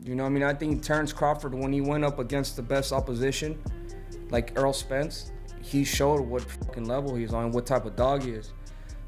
You know what I mean? I think Terence Crawford, when he went up against the best opposition, like Errol Spence, he showed what fucking level he's on, what type of dog he is.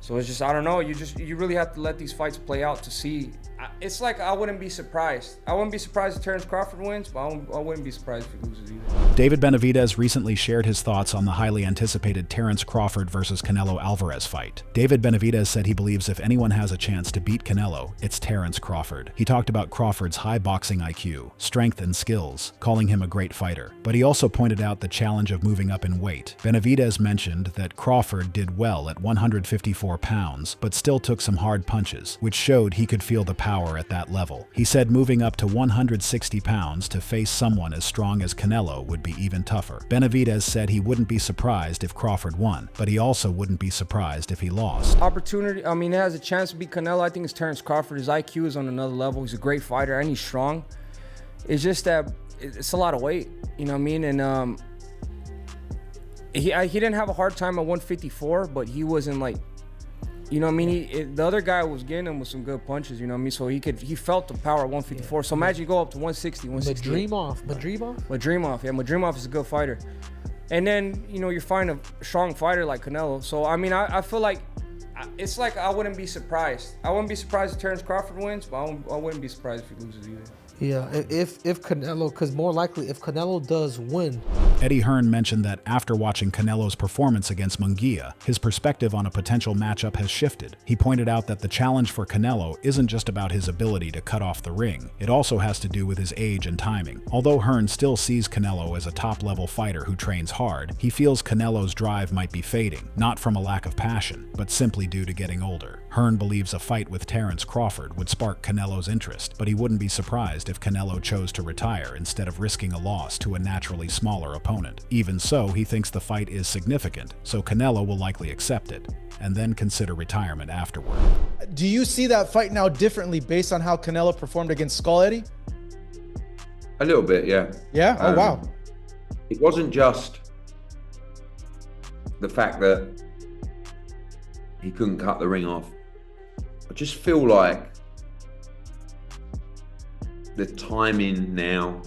So it's just, I don't know, you really have to let these fights play out to see. It's like, I wouldn't be surprised. I wouldn't be surprised if Terence Crawford wins, but I wouldn't be surprised if he loses either. David Benavidez recently shared his thoughts on the highly anticipated Terence Crawford versus Canelo Alvarez fight. David Benavidez said he believes if anyone has a chance to beat Canelo, it's Terence Crawford. He talked about Crawford's high boxing IQ, strength and skills, calling him a great fighter. But he also pointed out the challenge of moving up in weight. Benavidez mentioned that Crawford did well at 154 pounds, but still took some hard punches, which showed he could feel the power at that level. He said moving up to 160 pounds to face someone as strong as Canelo would be even tougher. Benavidez said he wouldn't be surprised if Crawford won, but he also wouldn't be surprised if he lost. Opportunity, I mean, he has a chance to beat Canelo. I think it's Terence Crawford. His IQ is on another level. He's a great fighter and he's strong. It's just that it's a lot of weight, you know what I mean? And he didn't have a hard time at 154, but he wasn't like, you know what I mean? The other guy was getting him with some good punches, you know what I mean? So he felt the power at 154. So imagine you go up to 160, 160. Madrimov, yeah, Madrimov is a good fighter. And then, you know, you're fighting a strong fighter like Canelo. So, I mean, I feel like, it's like I wouldn't be surprised. I wouldn't be surprised if Terence Crawford wins, but I wouldn't be surprised if he loses either. Yeah, if Canelo, because more likely if Canelo does win. Eddie Hearn mentioned that after watching Canelo's performance against Munguia, his perspective on a potential matchup has shifted. He pointed out that the challenge for Canelo isn't just about his ability to cut off the ring. It also has to do with his age and timing. Although Hearn still sees Canelo as a top-level fighter who trains hard, he feels Canelo's drive might be fading, not from a lack of passion, but simply due to getting older. Hearn believes a fight with Terence Crawford would spark Canelo's interest, but he wouldn't be surprised if Canelo chose to retire instead of risking a loss to a naturally smaller opponent. Even so, he thinks the fight is significant, so Canelo will likely accept it, and then consider retirement afterward. Do you see that fight now differently based on how Canelo performed against Skull Eddie? A little bit, yeah. Yeah? Oh, wow. It wasn't just the fact that he couldn't cut the ring off. I just feel like the timing now,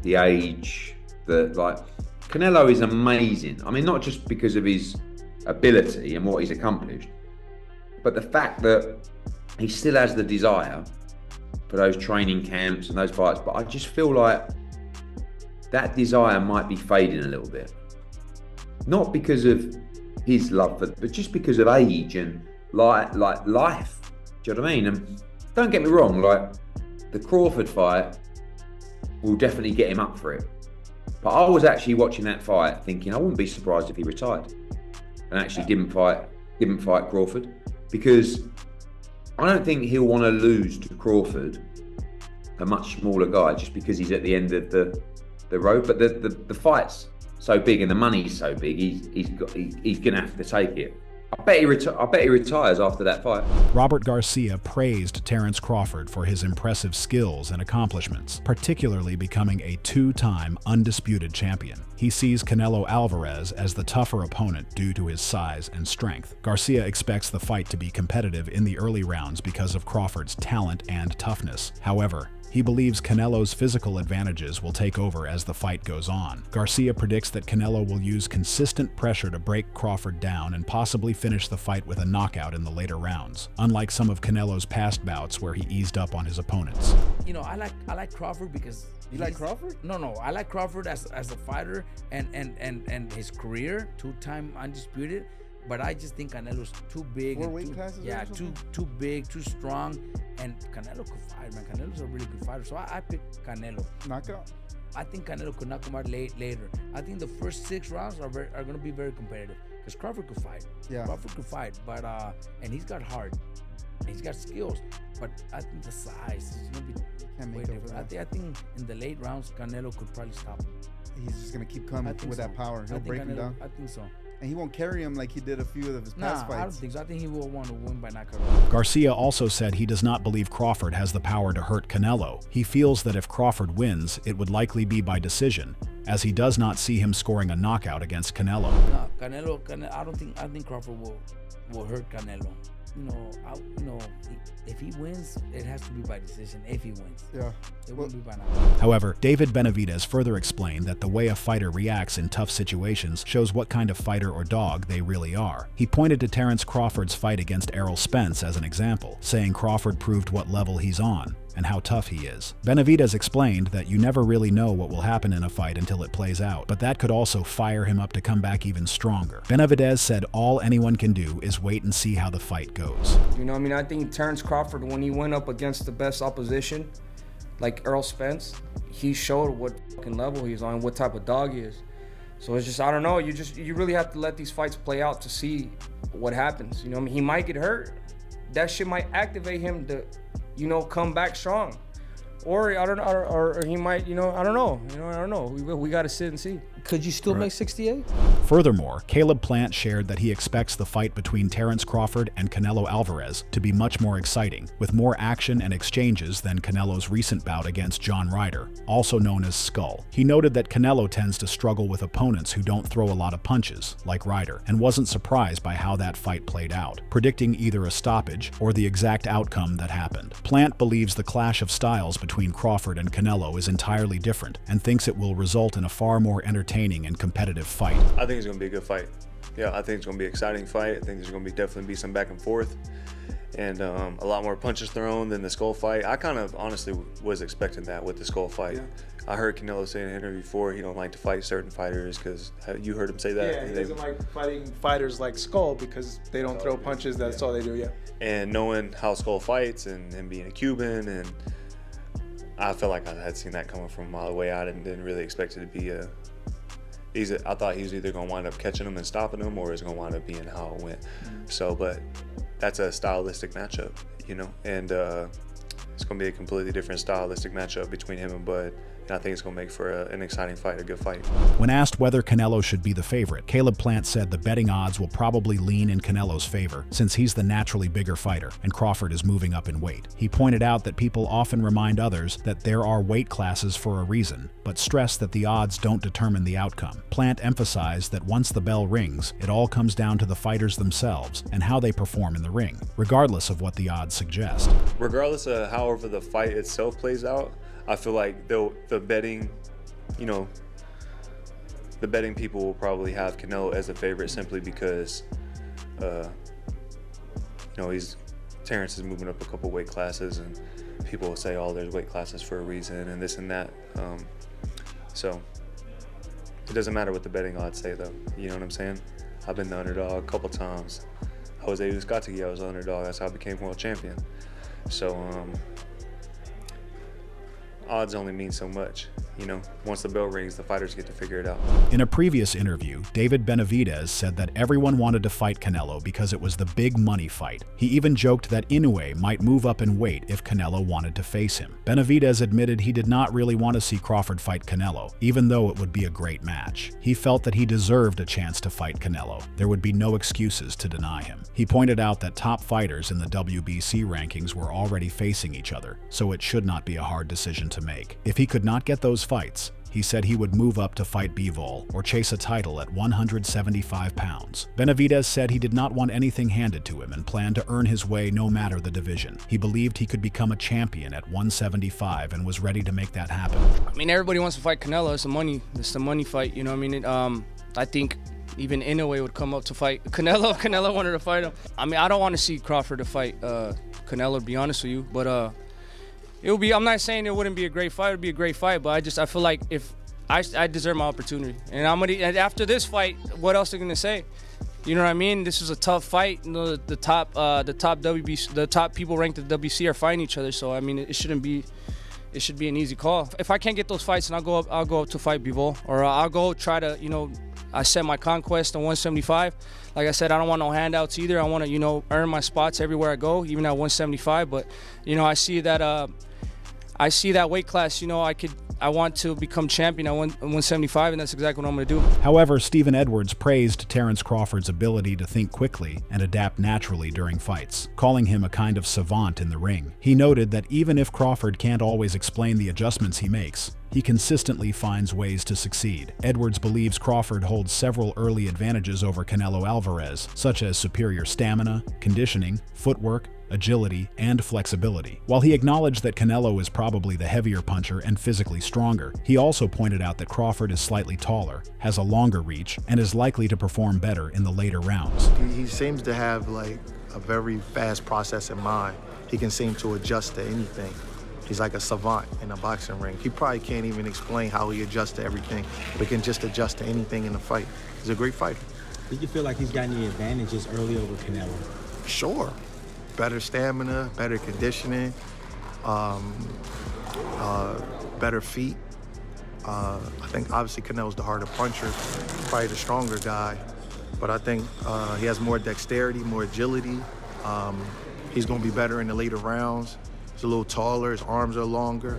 the age, Canelo is amazing. I mean, not just because of his ability and what he's accomplished, but the fact that he still has the desire for those training camps and those fights. But I just feel like that desire might be fading a little bit. Not because of his love, but just because of age and like life. Do you know what I mean? And don't get me wrong, like the Crawford fight will definitely get him up for it. But I was actually watching that fight thinking I wouldn't be surprised if he retired and actually didn't fight Crawford, because I don't think he'll want to lose to Crawford, a much smaller guy, just because he's at the end of the road. But the fight's so big and the money's so big, he's gonna have to take it. I bet he retires after that fight. Robert Garcia praised Terence Crawford for his impressive skills and accomplishments, particularly becoming a two-time undisputed champion. He sees Canelo Alvarez as the tougher opponent due to his size and strength. Garcia expects the fight to be competitive in the early rounds because of Crawford's talent and toughness. However, he believes Canelo's physical advantages will take over as the fight goes on. Garcia predicts that Canelo will use consistent pressure to break Crawford down and possibly finish the fight with a knockout in the later rounds, unlike some of Canelo's past bouts where he eased up on his opponents. You know, I like Crawford because you like Crawford? No, I like Crawford as a fighter and his career, two-time undisputed. But I just think Canelo's too big. More weight classes? Yeah, too big, too strong. And Canelo could fight, man. Canelo's a really good fighter. So I pick Canelo. Knockout? I think Canelo could knock him out later. I think the first 6 rounds are going to be very competitive. Because Crawford could fight. Yeah. Crawford could fight. But and he's got heart. He's got skills. But I think the size is going to be way different. I think in the late rounds, Canelo could probably stop him. He's just going to keep coming with that power. He'll break him down. I think so. And he won't carry him like he did a few of his past fights. I don't think so. I think he will want to win by knockout. Garcia also said he does not believe Crawford has the power to hurt Canelo. He feels that if Crawford wins, it would likely be by decision, as he does not see him scoring a knockout against Canelo. No, Canelo, I think Crawford will hurt Canelo. if he wins, it has to be by decision. If he wins, Yeah. it won't be by knockout. However, David Benavidez further explained that the way a fighter reacts in tough situations shows what kind of fighter or dog they really are. He pointed to Terence Crawford's fight against Errol Spence as an example, saying Crawford proved what level he's on and how tough he is. Benavidez explained that you never really know what will happen in a fight until it plays out, but that could also fire him up to come back even stronger. Benavidez said all anyone can do is wait and see how the fight goes. You know what I mean? I think Terence Crawford, when he went up against the best opposition, like Errol Spence, he showed what fucking level he's on, what type of dog he is. So it's just, I don't know, you really have to let these fights play out to see what happens. You know what I mean? He might get hurt. That shit might activate him to, come back strong. Or I don't know, or he might, I don't know. We got to sit and see. Could you still make 68? Furthermore, Caleb Plant shared that he expects the fight between Terence Crawford and Canelo Alvarez to be much more exciting, with more action and exchanges than Canelo's recent bout against John Ryder, also known as Skull. He noted that Canelo tends to struggle with opponents who don't throw a lot of punches, like Ryder, and wasn't surprised by how that fight played out, predicting either a stoppage or the exact outcome that happened. Plant believes the clash of styles between Crawford and Canelo is entirely different, and thinks it will result in a far more entertaining and competitive fight. I think it's going to be a good fight. Yeah, I think it's going to be an exciting fight. I think there's going to definitely be some back and forth, and a lot more punches thrown than the Skull fight. I kind of honestly was expecting that with the Skull fight. Yeah. I heard Canelo say in an interview before he don't like to fight certain fighters because you heard him say that. Yeah, he doesn't like fighting fighters like Skull because they don't throw punches. That's all they do. Yeah. And knowing how Skull fights and being a Cuban, and I felt like I had seen that coming from a mile away. I didn't really expect it to be a. I thought he was either going to wind up catching him and stopping him, or it's going to wind up being how it went. So, but that's a stylistic matchup, and it's going to be a completely different stylistic matchup between him and Bud. And I think it's going to make for an exciting fight, a good fight. When asked whether Canelo should be the favorite, Caleb Plant said the betting odds will probably lean in Canelo's favor, since he's the naturally bigger fighter, and Crawford is moving up in weight. He pointed out that people often remind others that there are weight classes for a reason, but stressed that the odds don't determine the outcome. Plant emphasized that once the bell rings, it all comes down to the fighters themselves and how they perform in the ring, regardless of what the odds suggest. Regardless of however the fight itself plays out, I feel like the betting, the betting people will probably have Canelo as a favorite simply because, Terence is moving up a couple weight classes, and people will say, oh, there's weight classes for a reason and this and that. So it doesn't matter what the betting odds say, though. You know what I'm saying? I've been the underdog a couple times. Jose Uzcategui, I was the underdog. That's how I became world champion. So, odds only mean so much. Once the bell rings, the fighters get to figure it out. In a previous interview, David Benavidez said that everyone wanted to fight Canelo because it was the big money fight. He even joked that Inoue might move up in weight if Canelo wanted to face him. Benavidez admitted he did not really want to see Crawford fight Canelo, even though it would be a great match. He felt that he deserved a chance to fight Canelo. There would be no excuses to deny him. He pointed out that top fighters in the WBC rankings were already facing each other, so it should not be a hard decision to make. If he could not get those fights, he said he would move up to fight Bivol or chase a title at 175 pounds. Benavidez said he did not want anything handed to him and planned to earn his way no matter the division. He believed he could become a champion at 175 and was ready to make that happen. I mean, everybody wants to fight Canelo. It's the money fight, you know what I mean? I think even Inoue would come up to fight Canelo. Canelo wanted to fight him. I mean, I don't want to see Crawford to fight Canelo, to be honest with you, but it would be. I'm not saying it wouldn't be a great fight. It'd be a great fight, but I feel like if I deserve my opportunity, and and after this fight, what else are they gonna say? You know what I mean? This is a tough fight. The top WBC, the top people ranked at the WBC are fighting each other. So I mean, it shouldn't be. It should be an easy call. If I can't get those fights, then I'll go up to fight Bivol, or I'll go try to I set my conquest on 175. Like I said, I don't want no handouts either. I want to earn my spots everywhere I go, even at 175. But I see that. I see that weight class, you know, I want to become champion at 175, and that's exactly what I'm going to do. However, Stephen Edwards praised Terence Crawford's ability to think quickly and adapt naturally during fights, calling him a kind of savant in the ring. He noted that even if Crawford can't always explain the adjustments he makes, he consistently finds ways to succeed. Edwards believes Crawford holds several early advantages over Canelo Alvarez, such as superior stamina, conditioning, footwork, agility, and flexibility. While he acknowledged that Canelo is probably the heavier puncher and physically stronger, he also pointed out that Crawford is slightly taller, has a longer reach, and is likely to perform better in the later rounds. He seems to have like a very fast process in mind. He can seem to adjust to anything. He's like a savant in a boxing ring. He probably can't even explain how he adjusts to everything, but can just adjust to anything in the fight. He's a great fighter. Did you feel like he's got any advantages early over Canelo? Sure. Better stamina, better conditioning, better feet. I think obviously Canelo's the harder puncher, probably the stronger guy, but I think he has more dexterity, more agility. He's gonna be better in the later rounds. He's a little taller, his arms are longer.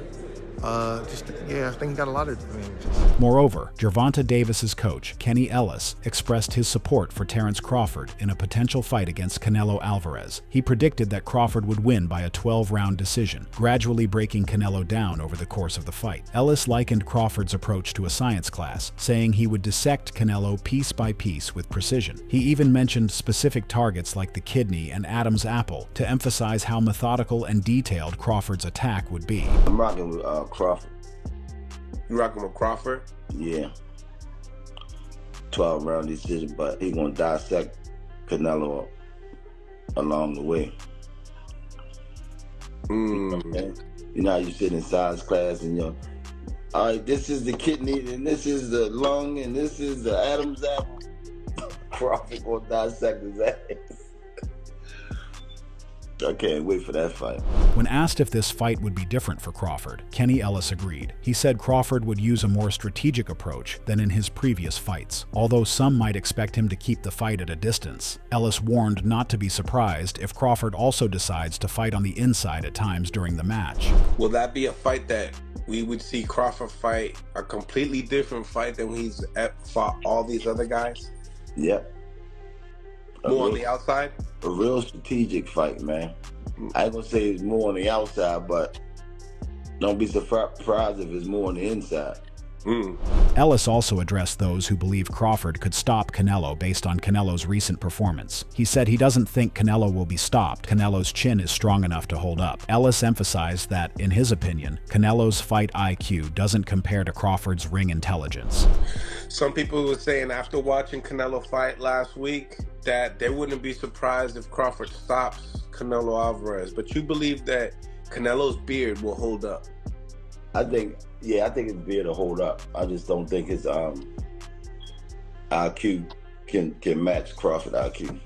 I think he got a lot of advantages. Moreover, Gervonta Davis's coach, Kenny Ellis, expressed his support for Terence Crawford in a potential fight against Canelo Alvarez. He predicted that Crawford would win by a 12-round decision, gradually breaking Canelo down over the course of the fight. Ellis likened Crawford's approach to a science class, saying he would dissect Canelo piece by piece with precision. He even mentioned specific targets like the kidney and Adam's apple to emphasize how methodical and detailed Crawford's attack would be. I'm rocking with Crawford. You rocking with Crawford? Yeah. 12-round decision, but he gonna dissect Canelo along the way. Okay? You know how you sit in science class and you're, all right, this is the kidney, and this is the lung, and this is the Adam's apple. Crawford gonna dissect his ass. I can't wait for that fight. When asked if this fight would be different for Crawford, Kenny Ellis agreed. He said Crawford would use a more strategic approach than in his previous fights. Although some might expect him to keep the fight at a distance, Ellis warned not to be surprised if Crawford also decides to fight on the inside at times during the match. Will that be a fight that we would see Crawford fight a completely different fight than he's fought all these other guys? Yep. More on the outside? A real strategic fight, man. I ain't gonna say it's more on the outside, but don't be surprised if it's more on the inside. Ellis also addressed those who believe Crawford could stop Canelo based on Canelo's recent performance. He said he doesn't think Canelo will be stopped. Canelo's chin is strong enough to hold up. Ellis emphasized that, in his opinion, Canelo's fight IQ doesn't compare to Crawford's ring intelligence. Some people were saying after watching Canelo fight last week that they wouldn't be surprised if Crawford stops Canelo Alvarez, but you believe that Canelo's beard will hold up? I think his beard will hold up. I just don't think his IQ can match Crawford IQ.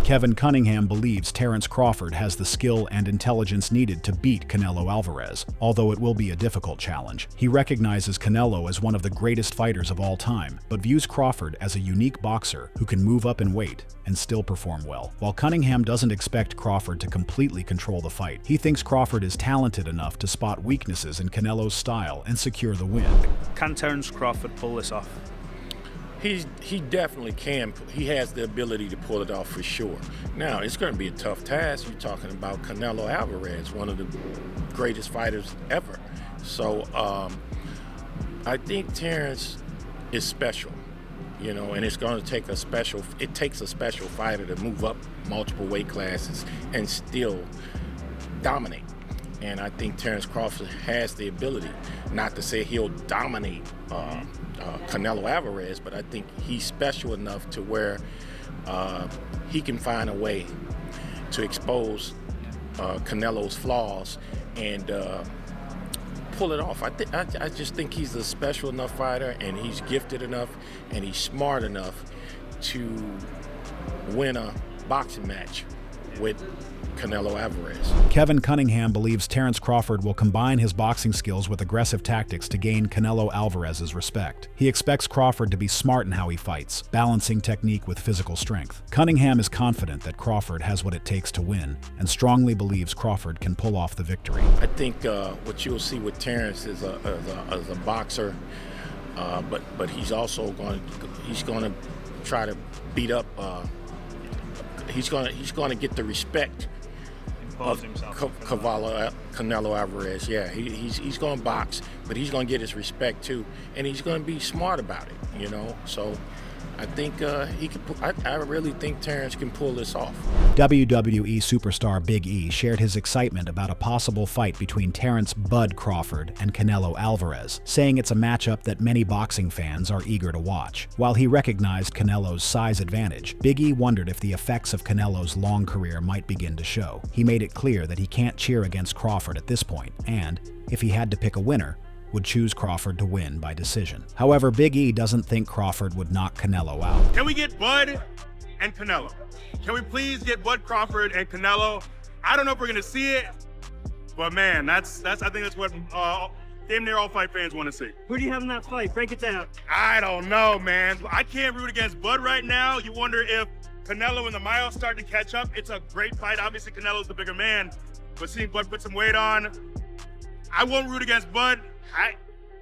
Kevin Cunningham believes Terence Crawford has the skill and intelligence needed to beat Canelo Alvarez, although it will be a difficult challenge. He recognizes Canelo as one of the greatest fighters of all time, but views Crawford as a unique boxer who can move up in weight and still perform well. While Cunningham doesn't expect Crawford to completely control the fight, he thinks Crawford is talented enough to spot weaknesses in Canelo's style and secure the win. Can Terence Crawford pull this off? He definitely can. He has the ability to pull it off for sure. Now, it's going to be a tough task. You're talking about Canelo Alvarez, one of the greatest fighters ever. So I think Terence is special, you know, and it's going to take it takes a special fighter to move up multiple weight classes and still dominate. And I think Terence Crawford has the ability, not to say he'll dominate Canelo Alvarez, but I think he's special enough to where he can find a way to expose Canelo's flaws and pull it off. I just think he's a special enough fighter, and he's gifted enough, and he's smart enough to win a boxing match with Canelo Alvarez. Kevin Cunningham believes Terence Crawford will combine his boxing skills with aggressive tactics to gain Canelo Alvarez's respect. He expects Crawford to be smart in how he fights, balancing technique with physical strength. Cunningham is confident that Crawford has what it takes to win and strongly believes Crawford can pull off the victory. I think what you'll see with Terence is a boxer, but he's also going to try to beat up. He's going to get the respect of Canelo Alvarez. Yeah, he's going to box, but he's going to get his respect too, and he's going to be smart about it. You know, so I think he can. I really think Terence can pull this off. WWE superstar Big E shared his excitement about a possible fight between Terence "Bud" Crawford and Canelo Alvarez, saying it's a matchup that many boxing fans are eager to watch. While he recognized Canelo's size advantage, Big E wondered if the effects of Canelo's long career might begin to show. He made it clear that he can't cheer against Crawford at this point, and, if he had to pick a winner, would choose Crawford to win by decision. However, Big E doesn't think Crawford would knock Canelo out. Can we get Bud and Canelo? Can we please get Bud Crawford and Canelo? I don't know if we're gonna see it, but man, I think that's what damn near all fight fans want to see. Who do you have in that fight? Break it down. I don't know, man. I can't root against Bud right now. You wonder if Canelo and the miles start to catch up. It's a great fight. Obviously, Canelo's the bigger man, but seeing Bud put some weight on, I won't root against Bud.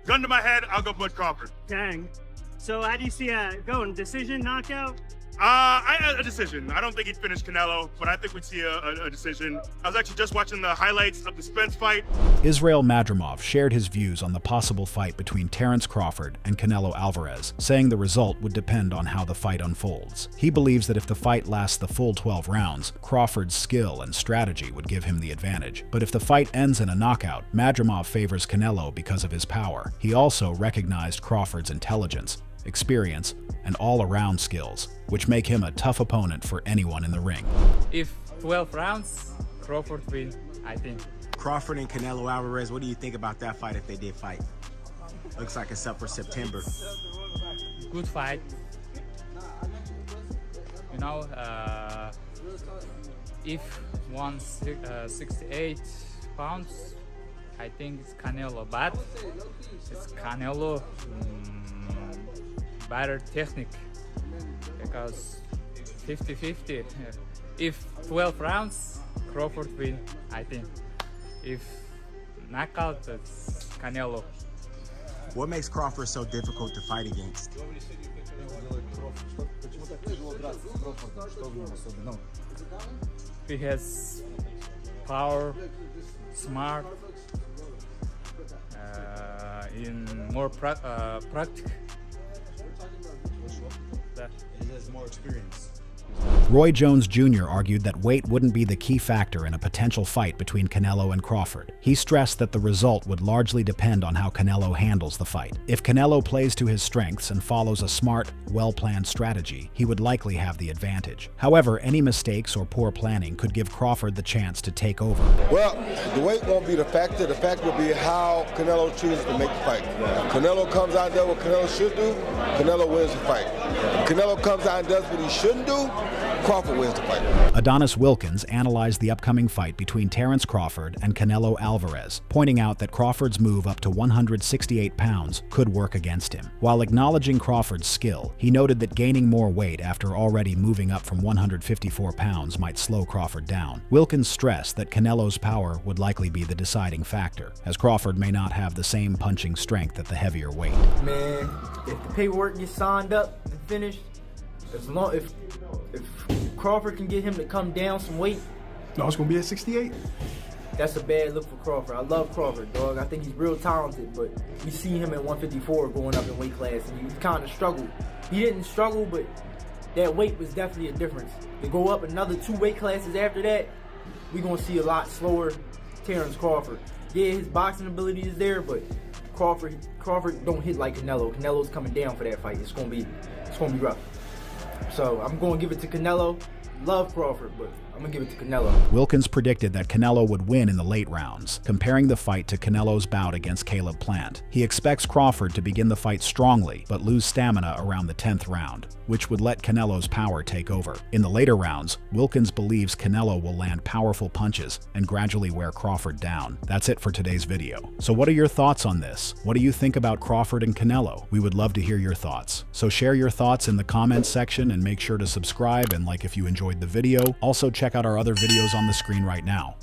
Gun to my head, I'll go Bud Crawford. Dang. So how do you see it going? Decision, knockout? A decision. I don't think he'd finish Canelo, but I think we'd see a decision. I was actually just watching the highlights of the Spence fight. Israel Madrimov shared his views on the possible fight between Terence Crawford and Canelo Alvarez, saying the result would depend on how the fight unfolds. He believes that if the fight lasts the full 12 rounds, Crawford's skill and strategy would give him the advantage. But if the fight ends in a knockout, Madrimov favors Canelo because of his power. He also recognized Crawford's intelligence, experience, and all-around skills, which make him a tough opponent for anyone in the ring. If 12 rounds, Crawford win, I think. Crawford and Canelo Alvarez, what do you think about that fight if they did fight? Looks like it's up for September. Good fight. You know, if 168 pounds, I think it's Canelo, but it's Canelo better technique because 50-50. If 12 rounds, Crawford win, I think. If knockout, it's Canelo. What makes Crawford so difficult to fight against? He has power, smart, in more practical. He has more experience. Roy Jones Jr. argued that weight wouldn't be the key factor in a potential fight between Canelo and Crawford. He stressed that the result would largely depend on how Canelo handles the fight. If Canelo plays to his strengths and follows a smart, well-planned strategy, he would likely have the advantage. However, any mistakes or poor planning could give Crawford the chance to take over. Well, the weight won't be the factor. The factor will be how Canelo chooses to make the fight. If Canelo comes out and does what Canelo should do, Canelo wins the fight. If Canelo comes out and does what he shouldn't do, Crawford wins the fight. Adonis Wilkins analyzed the upcoming fight between Terence Crawford and Canelo Alvarez, pointing out that Crawford's move up to 168 pounds could work against him. While acknowledging Crawford's skill, he noted that gaining more weight after already moving up from 154 pounds might slow Crawford down. Wilkins stressed that Canelo's power would likely be the deciding factor, as Crawford may not have the same punching strength at the heavier weight. Man, if the paperwork gets signed up and finished, if Crawford can get him to come down some weight, no, it's gonna be at 68. That's a bad look for Crawford. I love Crawford, dog. I think he's real talented, but we see him at 154 going up in weight class, and he kind of struggled. He didn't struggle, but that weight was definitely a difference. To go up another 2 weight classes after that, we're gonna see a lot slower Terence Crawford. Yeah, his boxing ability is there, but Crawford don't hit like Canelo. Canelo's coming down for that fight. It's gonna be rough. So I'm going to give it to Canelo. Love Crawford, but I'm I'm gonna give it to Canelo. Wilkins predicted that Canelo would win in the late rounds, comparing the fight to Canelo's bout against Caleb Plant. He expects Crawford to begin the fight strongly, but lose stamina around the 10th round, which would let Canelo's power take over. In the later rounds, Wilkins believes Canelo will land powerful punches and gradually wear Crawford down. That's it for today's video. So what are your thoughts on this? What do you think about Crawford and Canelo? We would love to hear your thoughts. So share your thoughts in the comments section and make sure to subscribe and like if you enjoyed the video. Also check out our other videos on the screen right now.